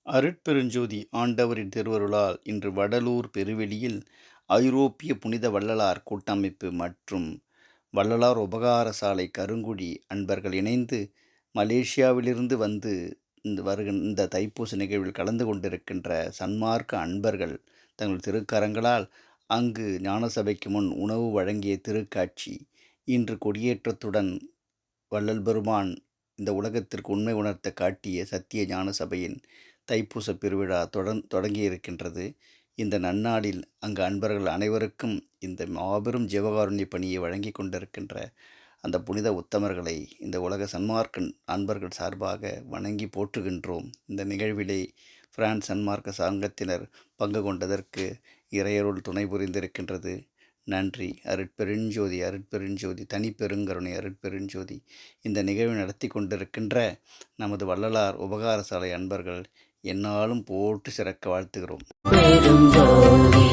அருட்பெருஞ்சோதி ஆண்டவரின் திருவருளால் இன்று வடலூர் பெருவெளியில் ஐரோப்பிய புனித வள்ளலார் கூட்டமைப்பு மற்றும் வள்ளலார் உபகார சாலை கருங்குடி அன்பர்கள் இணைந்து மலேசியாவிலிருந்து வந்து இந்த தைப்பூச நிகழ்வில் கலந்து கொண்டிருக்கின்ற சன்மார்க்க அன்பர்கள் தங்கள் திருக்கரங்களால் அங்கு ஞானசபைக்கு முன் உணவு வழங்கிய திருக்காட்சி இன்று கொடியேற்றத்துடன் வள்ளல் பெருமான் இந்த உலகத்திற்கு உண்மை உணர்த்த காட்டிய சத்திய ஞான சபையின் தைப்பூச பெருவிழா தொடங்கியிருக்கின்றது. இந்த நன்னாளில் அங்கு அன்பர்கள் அனைவருக்கும் இந்த மாபெரும் ஜீவகாருண்ய பணியை வழங்கி கொண்டிருக்கின்ற அந்த புனித உத்தமர்களை இந்த உலக சன்மார்க்க அன்பர்கள் சார்பாக வணங்கி போற்றுகின்றோம். இந்த நிகழ்விலே பிரான்ஸ் சன்மார்க்க சங்கத்தினர் பங்கு கொண்டதற்கு இறையருள் துணை புரிந்திருக்கின்றது. நன்றி. அருட்பெருஞ்சோதி அருட்பெருஞ்சோதி தனிப்பெருங்கருணை அருட்பெருஞ்சோதி. இந்த நிகழ்வை நடத்தி கொண்டிருக்கின்ற நமது வள்ளலார் உபகார சாலை அன்பர்கள் என்னாலும் போட்டு சிறக்க வாழ்த்துகிறோம். பெருஞ்சோதி